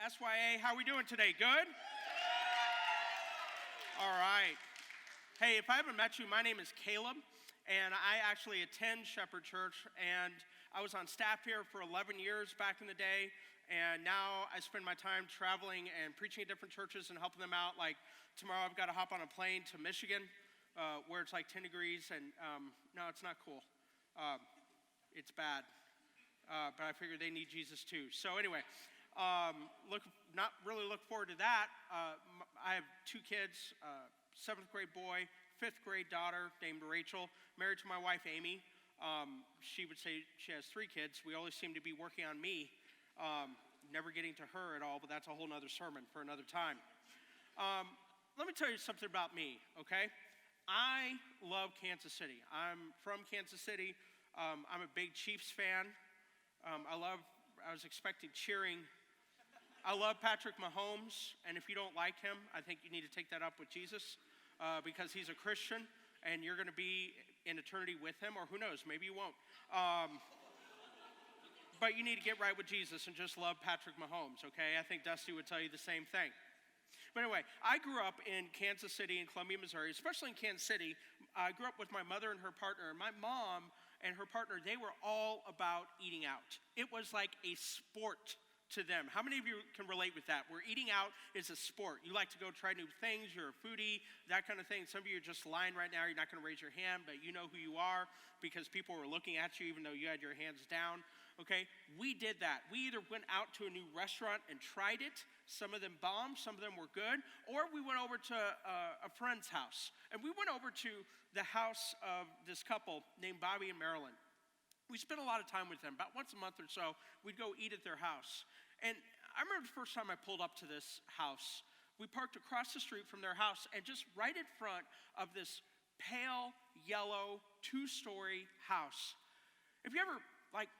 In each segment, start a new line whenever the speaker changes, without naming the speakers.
SYA, how we doing today? Good? All right. Hey, if I haven't met you, my name is Caleb, and I actually attend Shepherd Church, and I was on staff here for 11 years back in the day, and now I spend my time traveling and preaching at different churches and helping them out. Like tomorrow I've got to hop on a plane to Michigan, where it's like 10 degrees, and no, it's not cool. It's bad, but I figure they need Jesus too. So anyway, not really look forward to that. I have two kids, 7th grade boy, 5th grade daughter named Rachel, married to my wife Amy. She would say she has 3 kids. We always seem to be working on me, never getting to her at all, but that's a whole nother sermon for another time. Let me tell you something about me, okay? I love Kansas City. I'm from Kansas City. I'm a big Chiefs fan. I was expecting cheering. I love Patrick Mahomes, and if you don't like him, I think you need to take that up with Jesus because he's a Christian, and you're going to be in eternity with him, or who knows, maybe you won't. But you need to get right with Jesus and just love Patrick Mahomes, okay? I think Dusty would tell you the same thing. But anyway, I grew up in Kansas City and Columbia, Missouri, especially in Kansas City. I grew up with my mother and her partner, and my mom and her partner, they were all about eating out. It was like a sport to them. How many of you can relate with that? Where eating out is a sport. You like to go try new things, you're a foodie, that kind of thing. Some of you are just lying right now, you're not going to raise your hand, but you know who you are because people were looking at you even though you had your hands down, okay? We did that. We either went out to a new restaurant and tried it. Some of them bombed, some of them were good, or we went over to a friend's house. And we went over to the house of this couple named Bobby and Marilyn. We spent a lot of time with them. About once a month or so, we'd go eat at their house. And I remember the first time I pulled up to this house, we parked across the street from their house and just right in front of this pale yellow 2-story house. Have you ever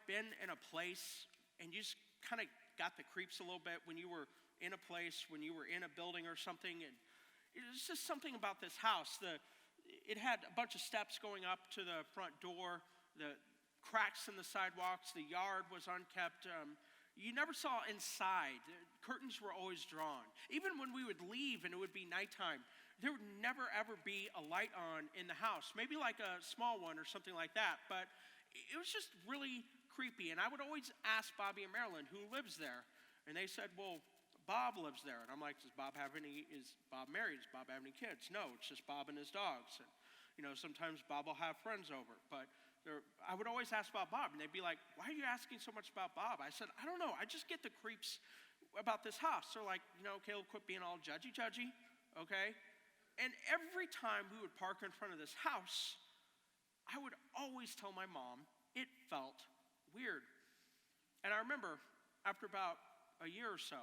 been in a place and you just kind of got the creeps a little bit when you were in a place, when you were in a building or something? And it was just something about this house. It had a bunch of steps going up to the front door, the cracks in the sidewalks, the yard was unkept. You never saw inside. Curtains were always drawn. Even when we would leave and it would be nighttime, there would never ever be a light on in the house. Maybe like a small one or something like that, but it was just really creepy. And I would always ask Bobby and Marilyn who lives there, and they said, well, Bob lives there. And I'm like, is Bob married? Does Bob have any kids? No, it's just Bob and his dogs. And sometimes Bob will have friends over, but I would always ask about Bob, and they'd be like, why are you asking so much about Bob? I said, I don't know. I just get the creeps about this house. They're like, Caleb, quit being all judgy, okay? And every time we would park in front of this house, I would always tell my mom it felt weird. And I remember after about a year or so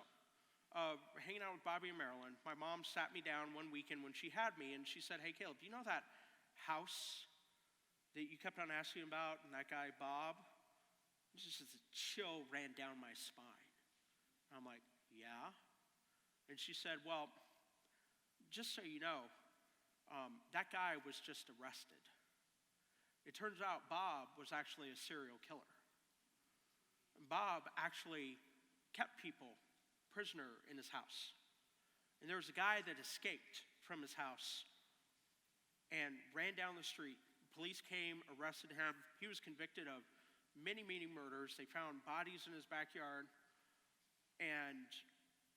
of hanging out with Bobby and Marilyn, my mom sat me down one weekend when she had me, and she said, hey, Caleb, do you know that house that you kept on asking about, and that guy, Bob? Just as a chill ran down my spine. I'm like, yeah? And she said, well, just so you know, that guy was just arrested. It turns out Bob was actually a serial killer. And Bob actually kept people prisoner in his house. And there was a guy that escaped from his house and ran down the street. Police came, arrested him. He was convicted of many, many murders. They found bodies in his backyard, and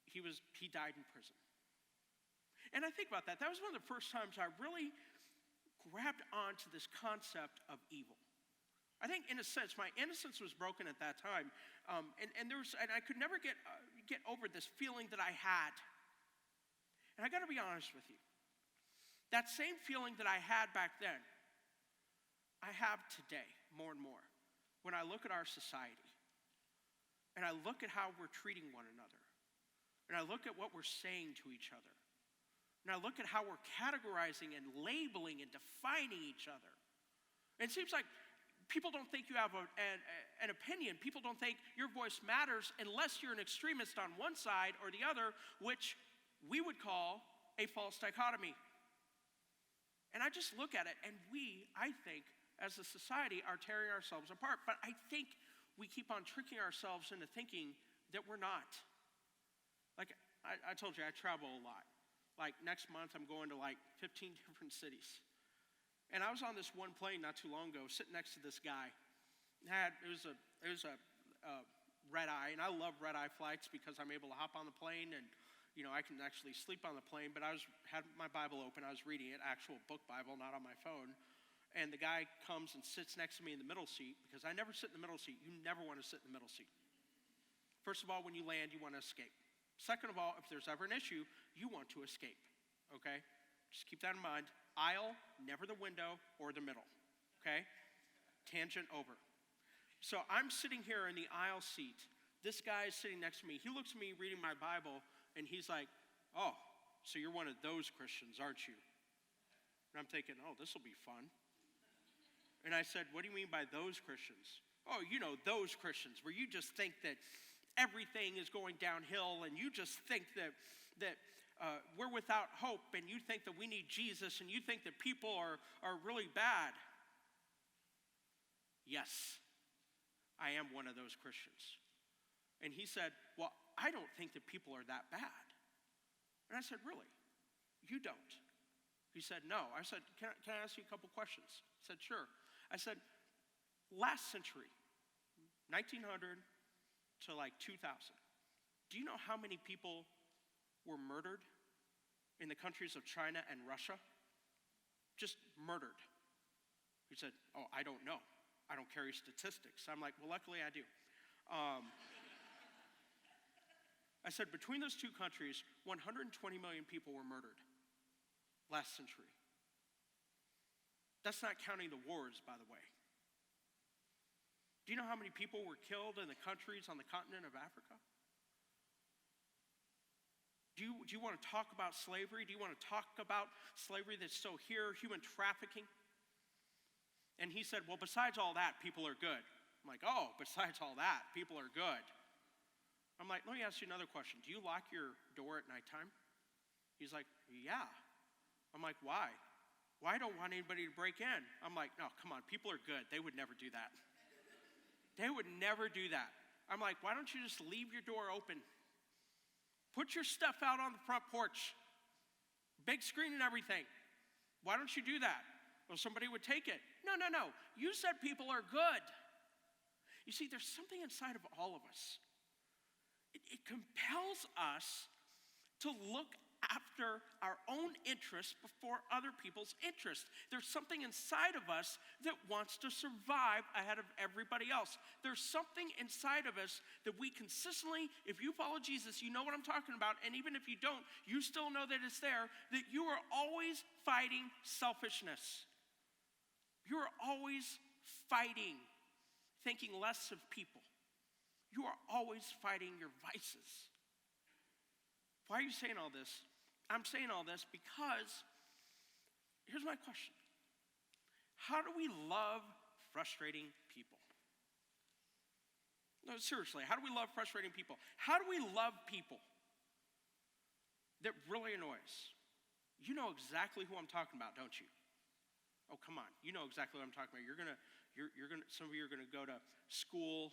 he died in prison. And I think about that. That was one of the first times I really grabbed onto this concept of evil. I think, in a sense, my innocence was broken at that time, and I could never get over this feeling that I had. And I got to be honest with you. That same feeling that I had back then, I have today more and more when I look at our society and I look at how we're treating one another and I look at what we're saying to each other and I look at how we're categorizing and labeling and defining each other. And it seems like people don't think you have an opinion. People don't think your voice matters unless you're an extremist on one side or the other, which we would call a false dichotomy. And I just look at it, and I think, as a society, are tearing ourselves apart. But I think we keep on tricking ourselves into thinking that we're not. Like I told you, I travel a lot. Like next month, I'm going to like 15 different cities. And I was on this one plane not too long ago, sitting next to this guy. It was a red eye, and I love red eye flights because I'm able to hop on the plane and I can actually sleep on the plane. But had my Bible open, I was reading it, actual book Bible, not on my phone. And the guy comes and sits next to me in the middle seat because I never sit in the middle seat. You never want to sit in the middle seat. First of all, when you land, you want to escape. Second of all, if there's ever an issue, you want to escape, okay? Just keep that in mind. Aisle, never the window or the middle, okay? Tangent over. So I'm sitting here in the aisle seat. This guy is sitting next to me. He looks at me reading my Bible, and he's like, oh, so you're one of those Christians, aren't you? And I'm thinking, oh, this will be fun. And I said, what do you mean by those Christians? Oh, those Christians where you just think that everything is going downhill, and you just think that we're without hope, and you think that we need Jesus, and you think that people are really bad. Yes, I am one of those Christians. And he said, well, I don't think that people are that bad. And I said, really? You don't? He said, no. I said, can I ask you a couple questions? He said, sure. I said, last century, 1900 to like 2000, do you know how many people were murdered in the countries of China and Russia? Just murdered. He said, oh, I don't know. I don't carry statistics. I'm like, well, luckily I do. I said, between those two countries, 120 million people were murdered last century. That's not counting the wars, by the way. Do you know how many people were killed in the countries on the continent of Africa? Do you want to talk about slavery? Do you want to talk about slavery that's still here, human trafficking? And he said, well, besides all that, people are good. I'm like, oh, besides all that, people are good. I'm like, let me ask you another question. Do you lock your door at nighttime? He's like, yeah. I'm like, why? Well, I don't want anybody to break in. I'm like, no, come on, people are good. They would never do that. They would never do that. I'm like, why don't you just leave your door open? Put your stuff out on the front porch. Big screen and everything. Why don't you do that? Well, somebody would take it. No. You said people are good. You see, there's something inside of all of us. It compels us to look after our own interests before other people's interests. There's something inside of us that wants to survive ahead of everybody else. There's something inside of us that we consistently, if you follow Jesus, you know what I'm talking about, and even if you don't, you still know that it's there, that you are always fighting selfishness. You are always fighting thinking less of people. You are always fighting your vices. Why are you saying all this? I'm saying all this because, here's my question. How do we love frustrating people? No, seriously, how do we love frustrating people? How do we love people that really annoy us? You know exactly who I'm talking about, don't you? Oh, come on. You know exactly what I'm talking about. Some of you are gonna go to school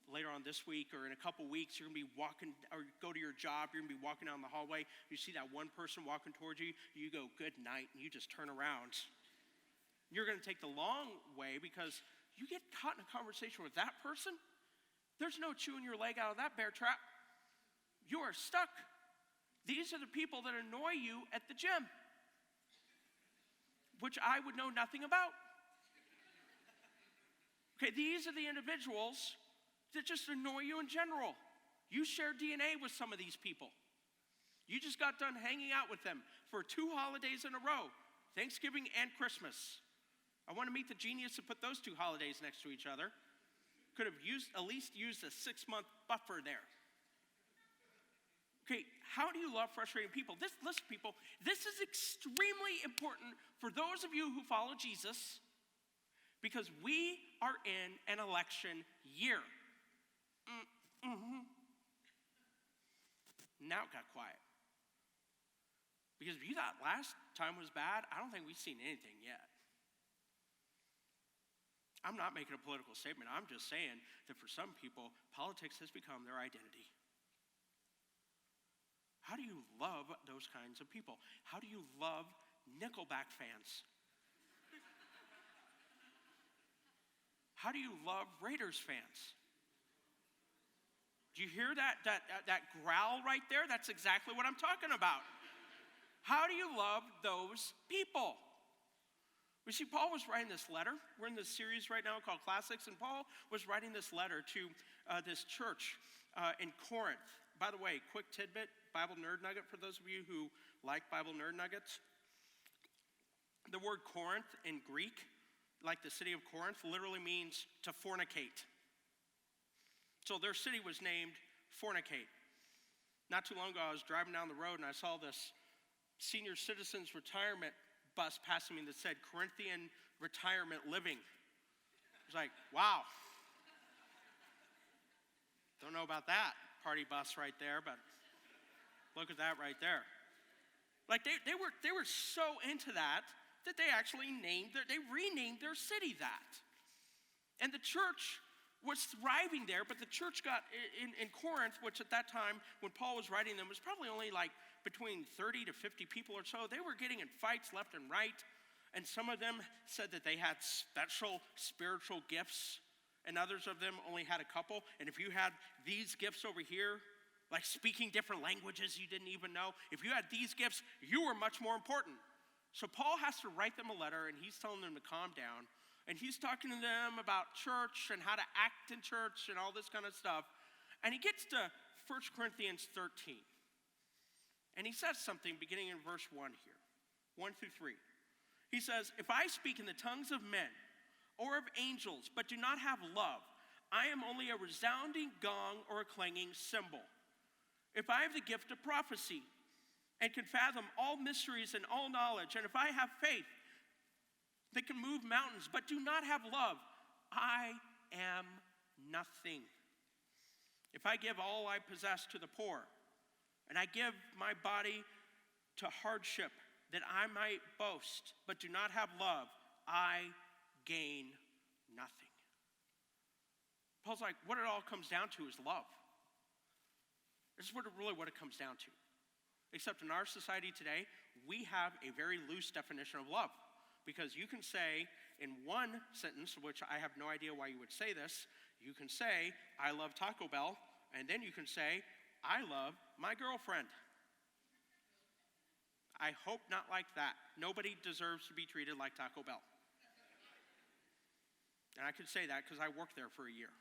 later on this week or in a couple weeks. You're gonna be walking or go to your job. You're gonna be walking down the hallway. You see that one person walking towards you. You go, good night, and you just turn around. You're gonna take the long way because you get caught in a conversation with that person. There's no chewing your leg out of that bear trap. You are stuck. These are the people that annoy you at the gym, which I would know nothing about. Okay, these are the individuals that just annoy you in general. You share DNA with some of these people. You just got done hanging out with them for 2 holidays in a row, Thanksgiving and Christmas. I want to meet the genius that put those 2 holidays next to each other. Could have at least used a 6-month buffer there. Okay, how do you love frustrating people? Listen, people, this is extremely important for those of you who follow Jesus because we are in an election year. Now it got quiet. Because if you thought last time was bad, I don't think we've seen anything yet. I'm not making a political statement. I'm just saying that for some people, politics has become their identity. How do you love those kinds of people? How do you love Nickelback fans? How do you love Raiders fans? Do you hear that growl right there? That's exactly what I'm talking about. How do you love those people? We see Paul was writing this letter. We're in this series right now called Classics, and Paul was writing this letter to this church in Corinth. By the way, quick tidbit, Bible nerd nugget for those of you who like Bible nerd nuggets. The word Corinth in Greek, like the city of Corinth, literally means to fornicate. So their city was named Fornicate. Not too long ago, I was driving down the road and I saw this senior citizens retirement bus passing me that said Corinthian Retirement Living. I was like, wow. Don't know about that party bus right there, but look at that right there. Like they were so into that they actually renamed their city that. And the church was thriving there, but the church got in Corinth, which at that time when Paul was writing them was probably only like between 30 to 50 people or so. They were getting in fights left and right, and some of them said that they had special spiritual gifts, and others of them only had a couple. And if you had these gifts over here, like speaking different languages you didn't even know, if you had these gifts, you were much more important. So Paul has to write them a letter, and he's telling them to calm down. And he's talking to them about church and how to act in church and all this kind of stuff. And he gets to 1 Corinthians 13. And he says something beginning in verse 1 here, 1 through 3. He says, if I speak in the tongues of men or of angels, but do not have love, I am only a resounding gong or a clanging cymbal. If I have the gift of prophecy and can fathom all mysteries and all knowledge, and if I have faith that can move mountains, but do not have love, I am nothing. If I give all I possess to the poor, and I give my body to hardship that I might boast, but do not have love, I gain nothing. Paul's like, what it all comes down to is love. This is what it comes down to. Except in our society today, we have a very loose definition of love. Because you can say in one sentence, which I have no idea why you would say this, you can say, I love Taco Bell, and then you can say, I love my girlfriend. I hope not like that. Nobody deserves to be treated like Taco Bell. And I could say that because I worked there for a year.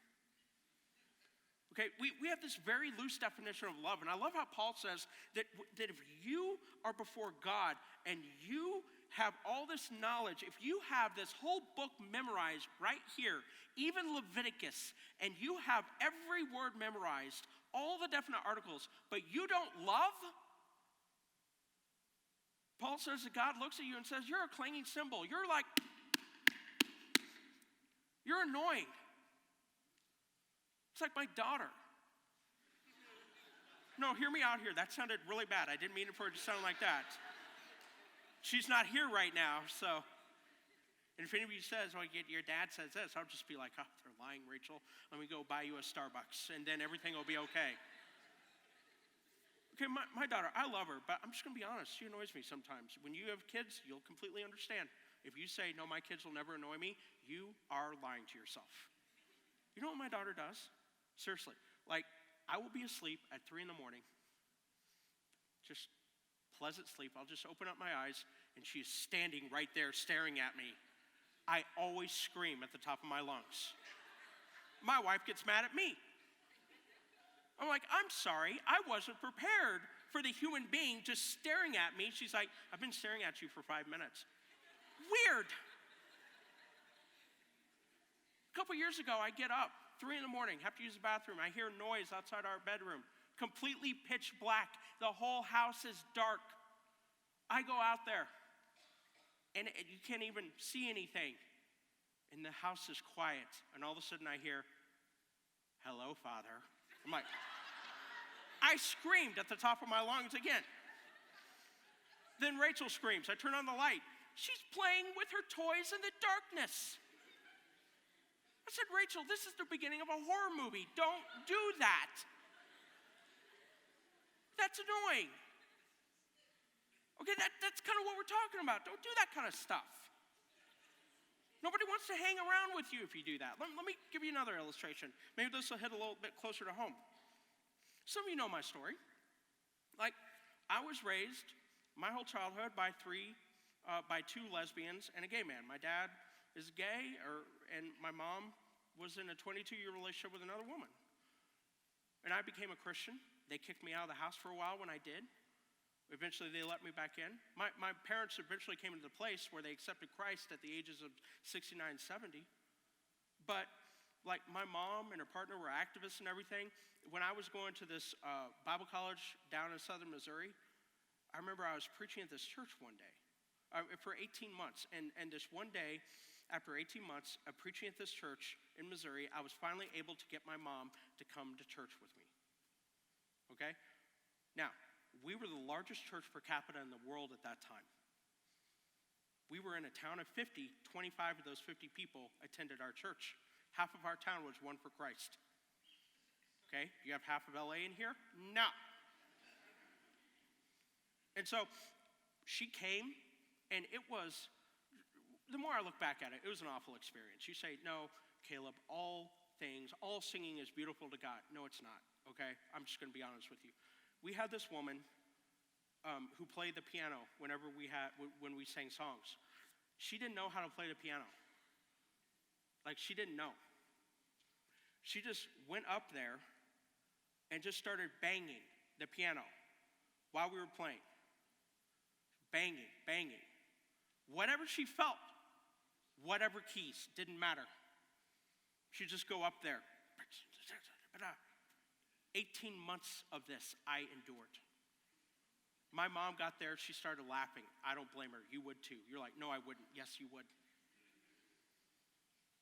Okay, we have this very loose definition of love, and I love how Paul says that if you are before God and you have all this knowledge, if you have this whole book memorized right here, even Leviticus, and you have every word memorized, all the definite articles, but you don't love, Paul says that God looks at you and says, you're a clanging cymbal. You're annoying. It's like my daughter. No, hear me out here. That sounded really bad. I didn't mean for it to sound like that. She's not here right now, so. And if anybody says, well, your dad says this, I'll just be like, oh, they're lying, Rachel. Let me go buy you a Starbucks, and then everything will be okay. Okay, my daughter, I love her, but I'm just going to be honest. She annoys me sometimes. When you have kids, you'll completely understand. If you say, no, my kids will never annoy me, you are lying to yourself. You know what my daughter does? Seriously, like, I will be asleep at 3 a.m, just pleasant sleep. I'll just open up my eyes, and she's standing right there staring at me. I always scream at the top of my lungs. My wife gets mad at me. I'm like, I'm sorry, I wasn't prepared for the human being just staring at me. She's like, I've been staring at you for 5 minutes. Weird. A couple years ago, I get up, 3 a.m, have to use the bathroom. I hear noise outside our bedroom, completely pitch black. The whole house is dark. I go out there, and you can't even see anything. And the house is quiet, and all of a sudden I hear, hello, Father. I'm like, I screamed at the top of my lungs again. Then Rachel screams. I turn on the light. She's playing with her toys in the darkness. I said, Rachel, this is the beginning of a horror movie. Don't do that. That's annoying. Okay, that's kind of what we're talking about. Don't do that kind of stuff. Nobody wants to hang around with you if you do that. Let me give you another illustration. Maybe this will hit a little bit closer to home. Some of you know my story. Like, I was raised my whole childhood by two lesbians and a gay man. My dad is gay, and my mom was in a 22-year relationship with another woman. And I became a Christian. They kicked me out of the house for a while when I did. Eventually, they let me back in. My parents eventually came into the place where they accepted Christ at the ages of 69, 70. But like my mom and her partner were activists and everything. When I was going to this Bible college down in southern Missouri, I remember I was preaching at this church one day for 18 months. And this one day, after 18 months of preaching at this church in Missouri, I was finally able to get my mom to come to church with me. Okay? Now, we were the largest church per capita in the world at that time. We were in a town of 50. 25 of those 50 people attended our church. Half of our town was won for Christ. Okay? Do you have half of LA in here? No. And so she came, and it was, the more I look back at it, it was an awful experience. You say, no, Caleb, all singing is beautiful to God. No, it's not, okay? I'm just going to be honest with you. We had this woman who played the piano when we sang songs. She didn't know how to play the piano. Like, she didn't know. She just went up there and just started banging the piano while we were playing. Banging. Whatever she felt, whatever keys, didn't matter. She'd just go up there. 18 months of this I endured. My mom got there, she started laughing. I don't blame her. You would too. You're like, no, I wouldn't. Yes, you would.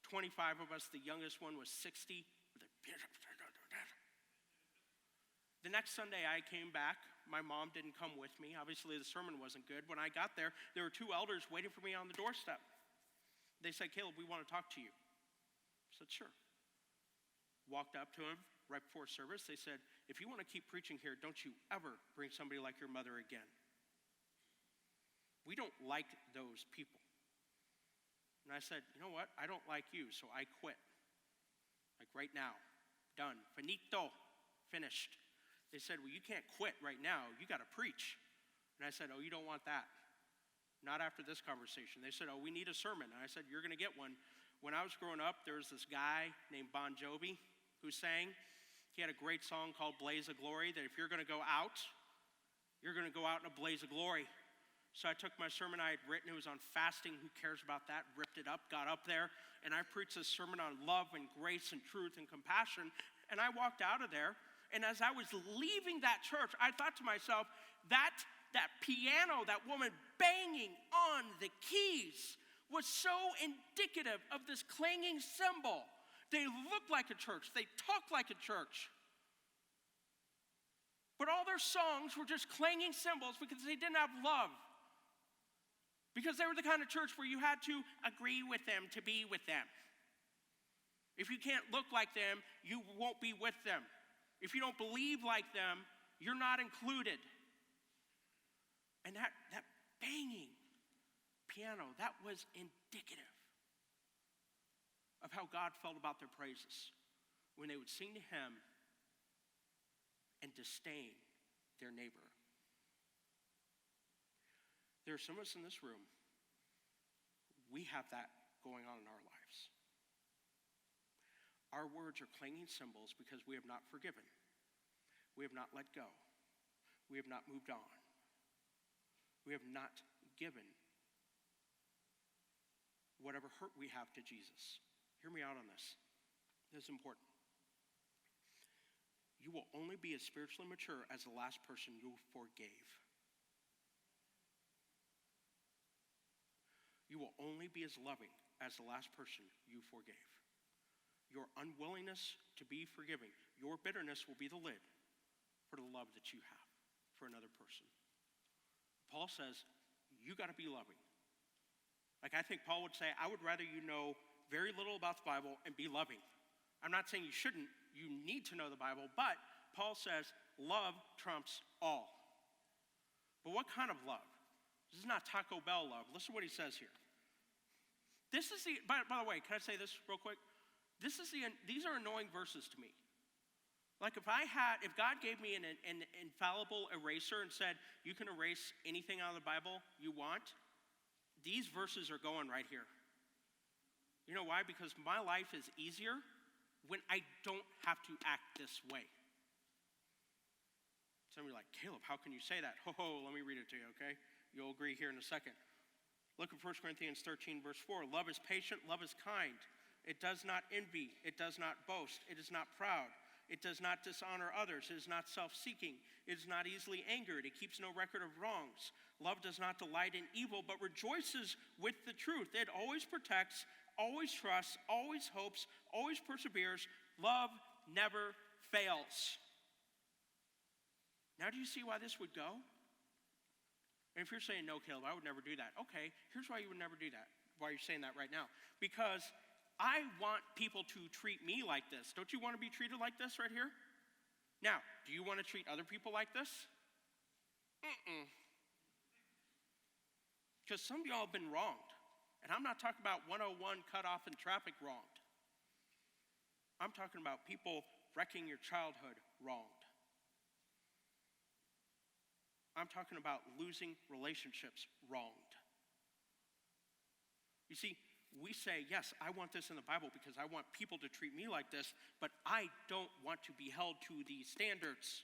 25 of us, the youngest one was 60. The next Sunday I came back. My mom didn't come with me. Obviously, the sermon wasn't good. When I got there were two elders waiting for me on the doorstep. They said, Caleb, we want to talk to you. I said, sure. Walked up to him right before service. They said, if you want to keep preaching here, don't you ever bring somebody like your mother again. We don't like those people. And I said, you know what? I don't like you, so I quit. Like right now. Done. Finito. Finished. They said, well, you can't quit right now. You got to preach. And I said, oh, you don't want that. Not after this conversation. They said, oh, we need a sermon. And I said, you're going to get one. When I was growing up, there was this guy named Bon Jovi who sang. He had a great song called Blaze of Glory, that if you're going to go out, you're going to go out in a blaze of glory. So I took my sermon I had written. It was on fasting. Who cares about that? Ripped it up, got up there, and I preached this sermon on love and grace and truth and compassion. And I walked out of there, and as I was leaving that church, I thought to myself, that piano, that woman banging on the keys was so indicative of this clanging cymbal. They looked like a church. They talked like a church. But all their songs were just clanging cymbals because they didn't have love. Because they were the kind of church where you had to agree with them to be with them. If you can't look like them, you won't be with them. If you don't believe like them, you're not included. And that banging piano, that was indicative of how God felt about their praises when they would sing to him and disdain their neighbor. There are some of us in this room, we have that going on in our lives. Our words are clanging cymbals because we have not forgiven. We have not let go. We have not moved on. We have not given whatever hurt we have to Jesus. Hear me out on this. This is important. You will only be as spiritually mature as the last person you forgave. You will only be as loving as the last person you forgave. Your unwillingness to be forgiving, your bitterness will be the lid for the love that you have for another person. Paul says, you got to be loving. Like I think Paul would say, I would rather you know very little about the Bible and be loving. I'm not saying you shouldn't. You need to know the Bible, but Paul says love trumps all. But what kind of love? This is not Taco Bell love. Listen to what he says here. This is the, by the way, can I say this real quick? These are annoying verses to me. Like if God gave me an infallible eraser and said, you can erase anything out of the Bible you want, these verses are going right here. You know why? Because my life is easier when I don't have to act this way. Some of you are like, Caleb, how can you say that? Let me read it to you, okay? You'll agree here in a second. Look at 1 Corinthians 13, verse 4. Love is patient, love is kind. It does not envy, it does not boast, it is not proud. It does not dishonor others. It is not self-seeking. It is not easily angered. It keeps no record of wrongs. Love does not delight in evil, but rejoices with the truth. It always protects, always trusts, always hopes, always perseveres. Love never fails. Now do you see why this would go? And if you're saying, no, Caleb, I would never do that. Okay, here's why you would never do that. Why you're saying that right now. Because I want people to treat me like this. Don't you want to be treated like this right here? Now, do you want to treat other people like this? Because some of y'all have been wronged. And I'm not talking about 101 cut off in traffic wronged. I'm talking about people wrecking your childhood wronged. I'm talking about losing relationships wronged. You see, we say, yes, I want this in the Bible because I want people to treat me like this, but I don't want to be held to these standards.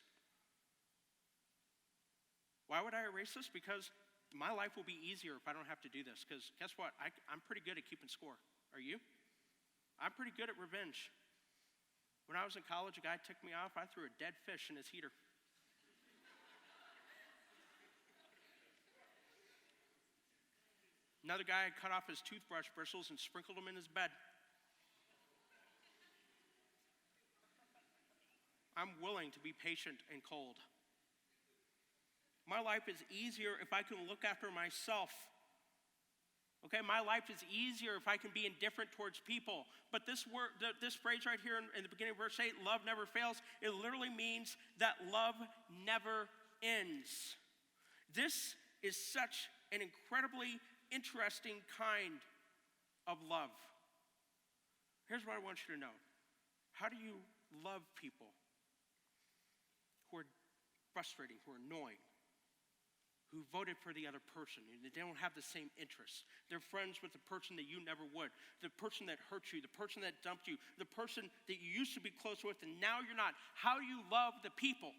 Why would I erase this? Because my life will be easier if I don't have to do this. Because guess what? I'm pretty good at keeping score. Are you? I'm pretty good at revenge. When I was in college, a guy ticked me off. I threw a dead fish in his heater. Another guy had cut off his toothbrush bristles and sprinkled them in his bed. I'm willing to be patient and cold. My life is easier if I can look after myself. Okay, my life is easier if I can be indifferent towards people. But this word, this phrase right here in the beginning of verse 8, love never fails, it literally means that love never ends. This is such an incredibly interesting kind of love. Here's what I want you to know. How do you love people who are frustrating, who are annoying, who voted for the other person, and they don't have the same interests? They're friends with the person that you never would, the person that hurt you, the person that dumped you, the person that you used to be close with and now you're not. How do you love the people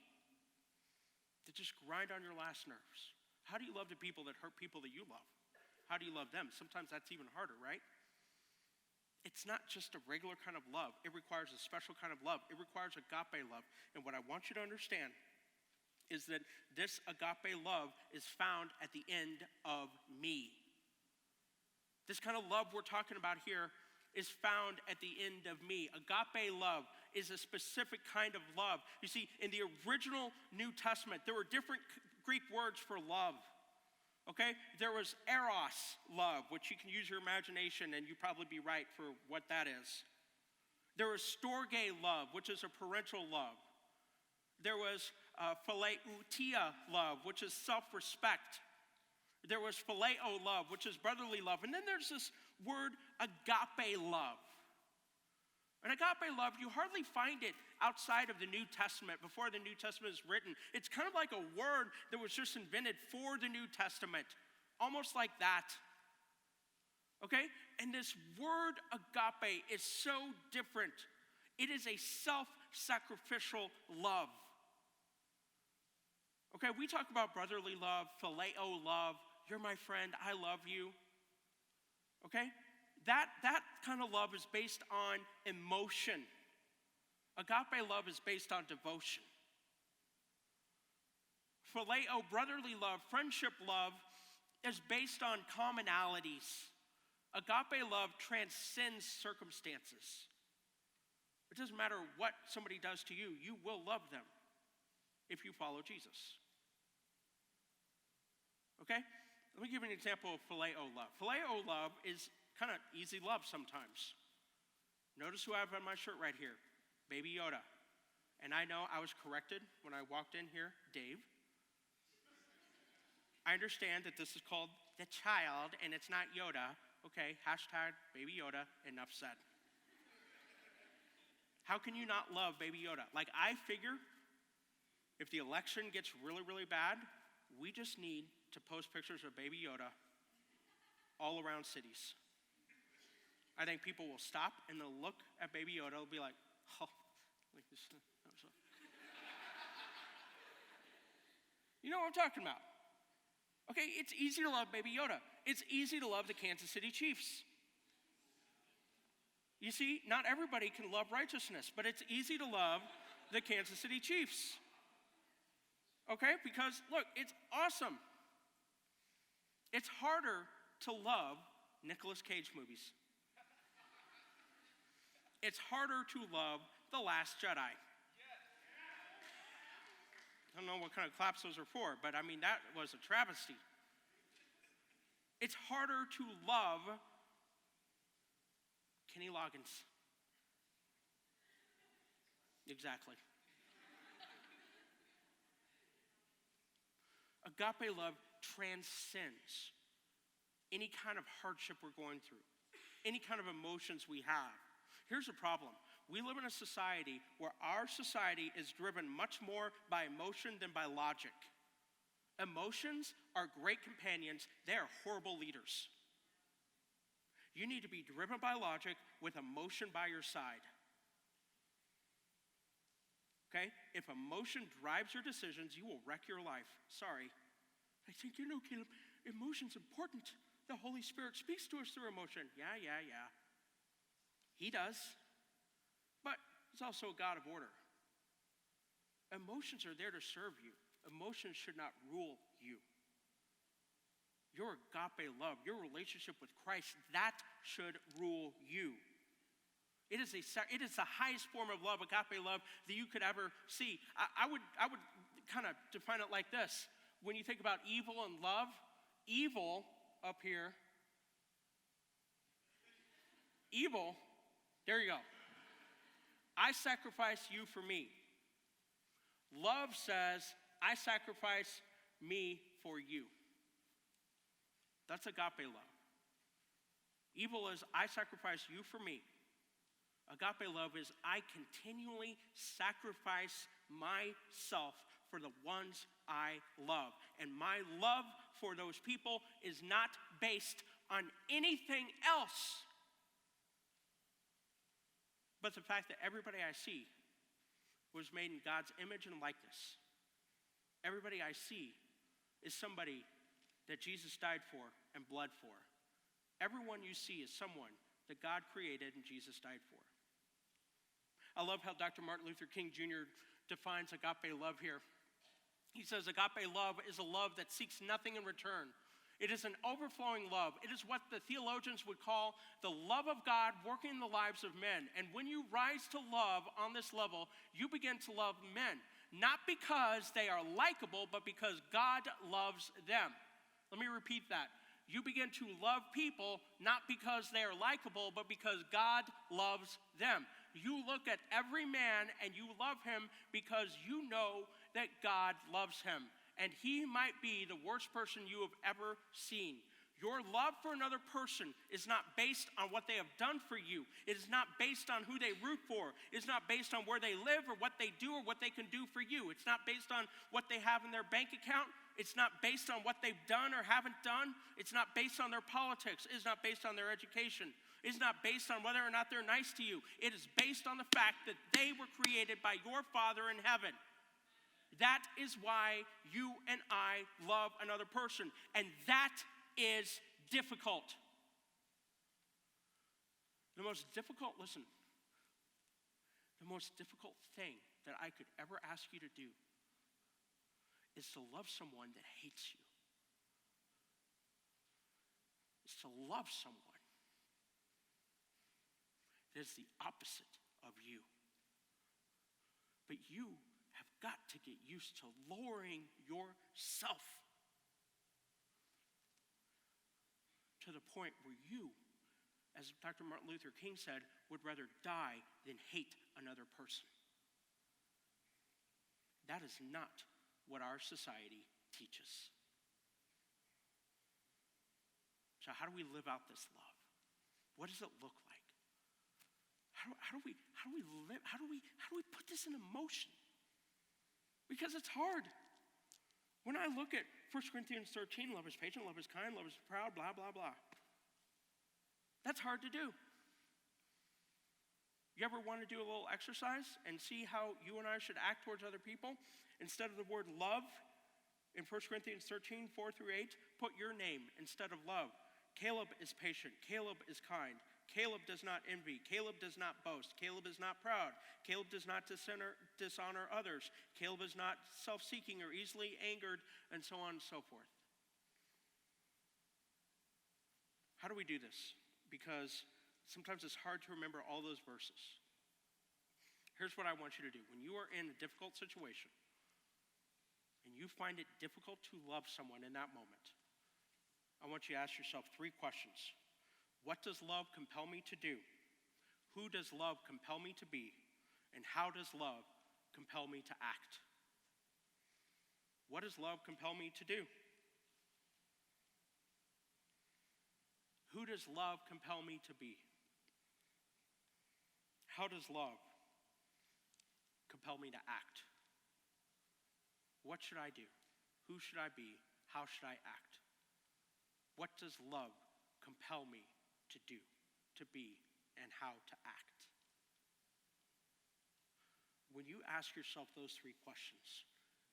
that just grind on your last nerves? How do you love the people that hurt people that you love? How do you love them? Sometimes that's even harder, right? It's not just a regular kind of love. It requires a special kind of love. It requires agape love. And what I want you to understand is that this agape love is found at the end of me. This kind of love we're talking about here is found at the end of me. Agape love is a specific kind of love. You see, in the original New Testament, there were different Greek words for love. Okay, there was eros love, which you can use your imagination and you probably be right for what that is. There was storge love, which is a parental love. There was philautia love, which is self-respect. There was phileo love, which is brotherly love. And then there's this word agape love. And agape love, you hardly find it outside of the New Testament, before the New Testament is written. It's kind of like a word that was just invented for the New Testament, almost like that. Okay? And this word agape is so different. It is a self-sacrificial love. Okay, we talk about brotherly love, phileo love, you're my friend, I love you. Okay? That kind of love is based on emotion. Agape love is based on devotion. Phileo, brotherly love, friendship love, is based on commonalities. Agape love transcends circumstances. It doesn't matter what somebody does to you, you will love them if you follow Jesus. Okay? Let me give you an example of phileo love. Phileo love is kind of easy love sometimes. Notice who I have on my shirt right here, Baby Yoda. And I know I was corrected when I walked in here, Dave. I understand that this is called the child and it's not Yoda. Okay, hashtag Baby Yoda, enough said. How can you not love Baby Yoda? Like, I figure if the election gets really, really bad, we just need to post pictures of Baby Yoda all around cities. I think people will stop and they'll look at Baby Yoda and be like, oh, like this. You know what I'm talking about. Okay, it's easy to love Baby Yoda. It's easy to love the Kansas City Chiefs. You see, not everybody can love righteousness, but it's easy to love the Kansas City Chiefs. Okay, because look, it's awesome. It's harder to love Nicolas Cage movies. It's harder to love The Last Jedi. I don't know what kind of claps those are for, but I mean, that was a travesty. It's harder to love Kenny Loggins. Exactly. Agape love transcends any kind of hardship we're going through, any kind of emotions we have. Here's the problem. We live in a society where our society is driven much more by emotion than by logic. Emotions are great companions. They are horrible leaders. You need to be driven by logic with emotion by your side. Okay? If emotion drives your decisions, you will wreck your life. Sorry. I think, Caleb, emotion's important. The Holy Spirit speaks to us through emotion. Yeah. He does. But he's also a God of order. Emotions are there to serve you. Emotions should not rule you. Your agape love, your relationship with Christ, that should rule you. It is the highest form of love, agape love, that you could ever see. I would kind of define it like this. When you think about evil and love, evil up here, evil, there you go. I sacrifice you for me. Love says, I sacrifice me for you. That's agape love. Evil is, I sacrifice you for me. Agape love is, I continually sacrifice myself for the ones I love. And my love for those people is not based on anything else but the fact that everybody I see was made in God's image and likeness. Everybody I see is somebody that Jesus died for and bled for. Everyone you see is someone that God created and Jesus died for. I love how Dr. Martin Luther King Jr. defines agape love here. He says, agape love is a love that seeks nothing in return. It is an overflowing love. It is what the theologians would call the love of God working in the lives of men. And when you rise to love on this level, you begin to love men. Not because they are likable, but because God loves them. Let me repeat that. You begin to love people not because they are likable, but because God loves them. You look at every man and you love him because you know that God loves him. And he might be the worst person you have ever seen. Your love for another person is not based on what they have done for you. It is not based on who they root for. It's not based on where they live or what they do or what they can do for you. It's not based on what they have in their bank account. It's not based on what they've done or haven't done. It's not based on their politics. It's not based on their education. It's not based on whether or not they're nice to you. It is based on the fact that they were created by your Father in heaven. That is why you and I love another person. And that is difficult. The most difficult thing that I could ever ask you to do is to love someone that hates you. Is to love someone that is the opposite of you. But you have got to get used to lowering yourself to the point where you, as Dr. Martin Luther King said, would rather die than hate another person. That is not what our society teaches. So how do we live out this love? What does it look like? How do we live? How do we put this into motion? Because it's hard. When I look at 1 Corinthians 13, love is patient, love is kind, love is proud, blah, blah, blah. That's hard to do. You ever want to do a little exercise and see how you and I should act towards other people? Instead of the word love, in 1 Corinthians 13, 4 through 8, put your name instead of love. Caleb is patient. Caleb is kind. Caleb does not envy. Caleb does not boast. Caleb is not proud. Caleb does not dishonor others. Caleb is not self-seeking or easily angered, and so on and so forth. How do we do this? Because sometimes it's hard to remember all those verses. Here's what I want you to do. When you are in a difficult situation and you find it difficult to love someone in that moment, I want you to ask yourself 3 questions. What does love compel me to do? Who does love compel me to be? And how does love compel me to act? What does love compel me to do? Who does love compel me to be? How does love compel me to act? What should I do? Who should I be? How should I act? What does love compel me to do, to be, and how to act? When you ask yourself those 3 questions,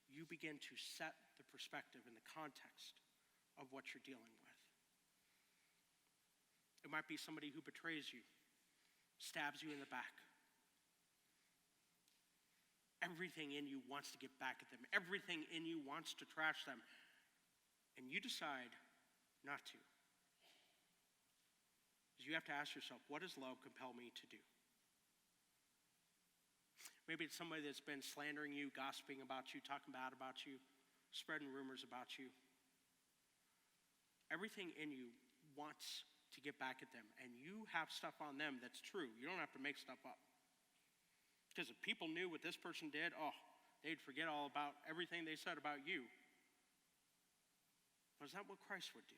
you begin to set the perspective and the context of what you're dealing with. It might be somebody who betrays you, stabs you in the back. Everything in you wants to get back at them. Everything in you wants to trash them. And you decide not to. You have to ask yourself, what does love compel me to do? Maybe it's somebody that's been slandering you, gossiping about you, talking bad about you, spreading rumors about you. Everything in you wants to get back at them, and you have stuff on them that's true. You don't have to make stuff up. Because if people knew what this person did, they'd forget all about everything they said about you. But is that what Christ would do?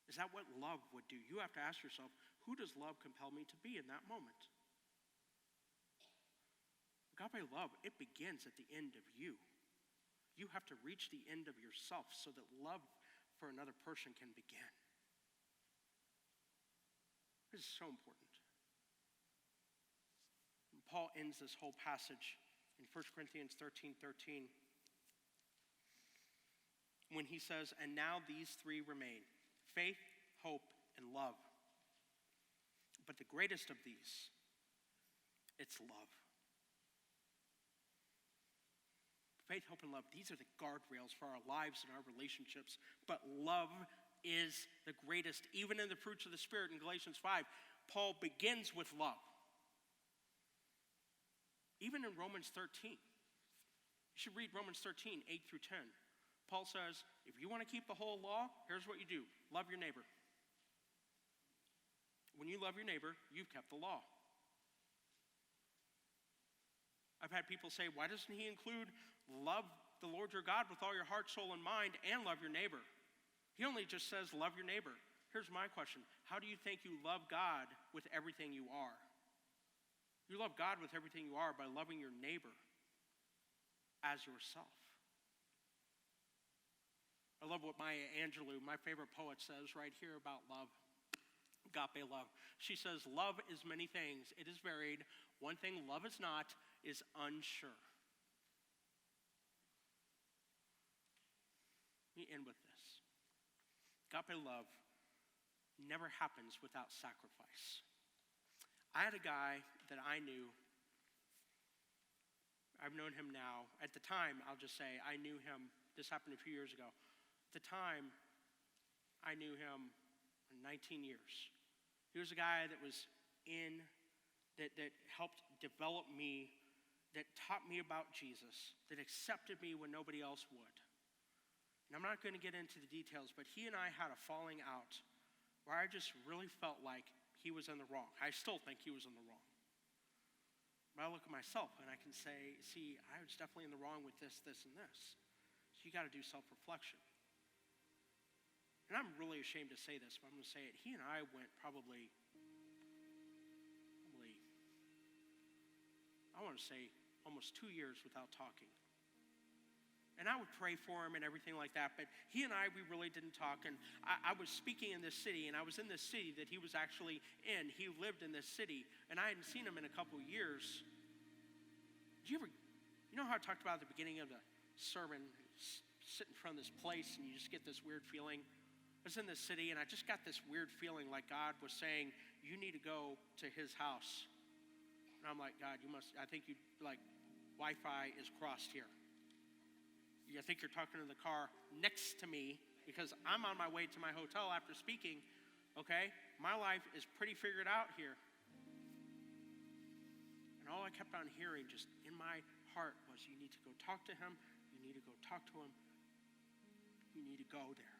Is that what love would do? You have to ask yourself, who does love compel me to be in that moment? Agape love, it begins at the end of you. You have to reach the end of yourself so that love for another person can begin. This is so important. And Paul ends this whole passage in 1 Corinthians 13:13 when he says, and now these 3 remain: faith, hope, and love. But the greatest of these, it's love. Faith, hope, and love, these are the guardrails for our lives and our relationships. But love is the greatest. Even in the fruits of the Spirit in Galatians 5, Paul begins with love. Even in Romans 13, you should read Romans 13, 8 through 10. Paul says, if you want to keep the whole law, here's what you do. Love your neighbor. When you love your neighbor, you've kept the law. I've had people say, why doesn't he include love the Lord your God with all your heart, soul, and mind, and love your neighbor? He only just says love your neighbor. Here's my question. How do you think you love God with everything you are? You love God with everything you are by loving your neighbor as yourself. I love what Maya Angelou, my favorite poet, says right here about love. Agape love. She says, love is many things. It is varied. One thing love is not is unsure. Let me end with this. Agape love never happens without sacrifice. I had a guy that I knew. I've known him now. At the time, I'll just say, I knew him. This happened a few years ago. At the time, I knew him 19 years. He was a guy that was that helped develop me, that taught me about Jesus, that accepted me when nobody else would. And I'm not going to get into the details, but he and I had a falling out where I just really felt like he was in the wrong. I still think he was in the wrong. But I look at myself and I can say, see, I was definitely in the wrong with this, this, and this. So you got to do self-reflection. And I'm really ashamed to say this, but I'm going to say it. He and I went probably, I want to say almost 2 years without talking. And I would pray for him and everything like that, but he and we really didn't talk. And I was speaking in this city, and I was in this city that he was actually in. He lived in this city, and I hadn't seen him in a couple years. You know how I talked about at the beginning of the sermon, sit in front of this place, and you just get this weird feeling? I was in this city, and I just got this weird feeling like God was saying, you need to go to his house. And I'm like, God, I think Wi-Fi is crossed here. I think you're talking to the car next to me because I'm on my way to my hotel after speaking, okay? My life is pretty figured out here. And all I kept on hearing just in my heart was, you need to go talk to him. You need to go talk to him. You need to go there.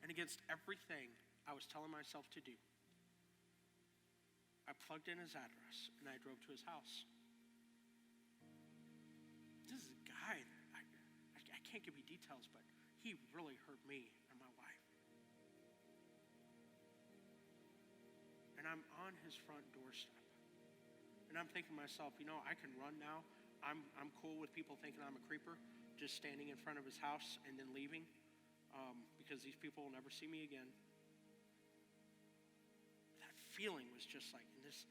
And against everything I was telling myself to do, I plugged in his address and I drove to his house. This is a guy that I can't give you details, but he really hurt me and my wife. And I'm on his front doorstep. And I'm thinking to myself, I can run now. I'm cool with people thinking I'm a creeper, just standing in front of his house and then leaving, because these people will never see me again. That feeling was just like this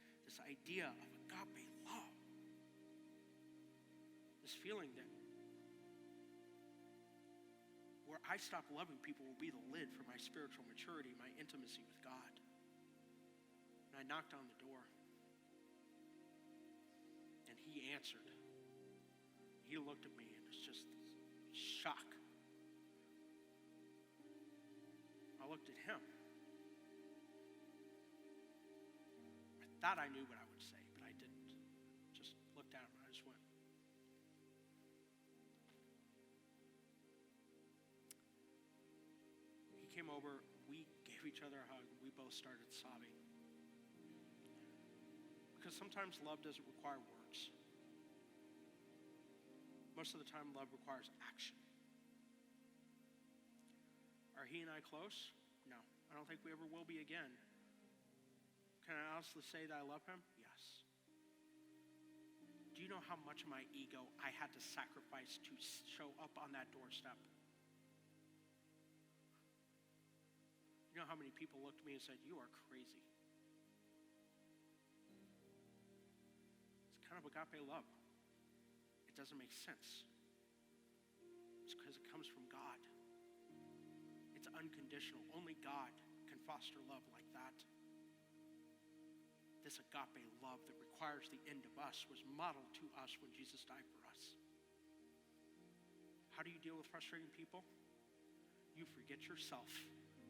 idea of agape love. This feeling that where I stop loving people will be the lid for my spiritual maturity, my intimacy with God. And I knocked on the door. And he answered. He looked at me and it's just shock. I looked at him. I thought I knew what I would say, but I didn't. Just looked at him and I just went. He came over, we gave each other a hug, we both started sobbing. Because sometimes love doesn't require words. Most of the time, love requires action. Are he and I close? No. I don't think we ever will be again. Can I honestly say that I love him? Yes. Do you know how much of my ego I had to sacrifice to show up on that doorstep? You know how many people looked at me and said, you are crazy. It's kind of agape love. It doesn't make sense. It's because it comes from God. It's unconditional. Only God can foster love like that. This agape love that requires the end of us was modeled to us when Jesus died for us. How do you deal with frustrating people? You forget yourself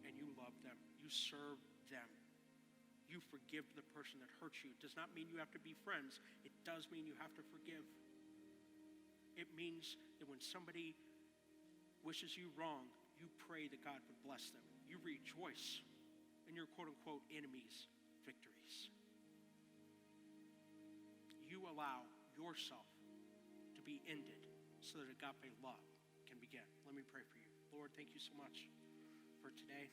and you love them. You serve them. You forgive the person that hurts you. It does not mean you have to be friends. It does mean you have to forgive. It means that when somebody wishes you wrong, you pray that God would bless them. You rejoice in your quote-unquote enemies' victories. You allow yourself to be ended so that agape love can begin. Let me pray for you. Lord, thank you so much for today.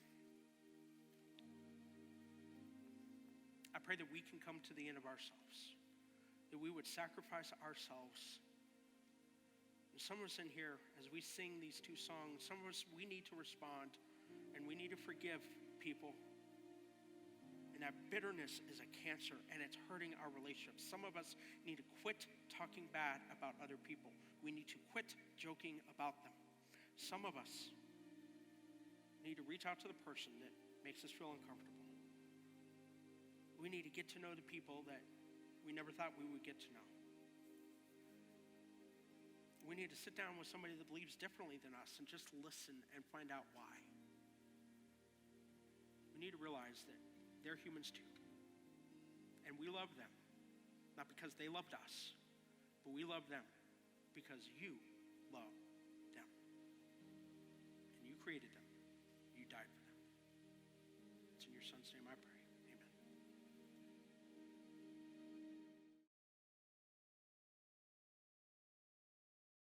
I pray that we can come to the end of ourselves, that we would sacrifice ourselves. And some of us in here, as we sing these two songs, some of us, we need to respond and we need to forgive people. And that bitterness is a cancer and it's hurting our relationships. Some of us need to quit talking bad about other people. We need to quit joking about them. Some of us need to reach out to the person that makes us feel uncomfortable. We need to get to know the people that we never thought we would get to know. We need to sit down with somebody that believes differently than us and just listen and find out why. We need to realize that they're humans too. And we love them, not because they loved us, but we love them because you love them. And you created them. You died for them. It's in your son's name I pray.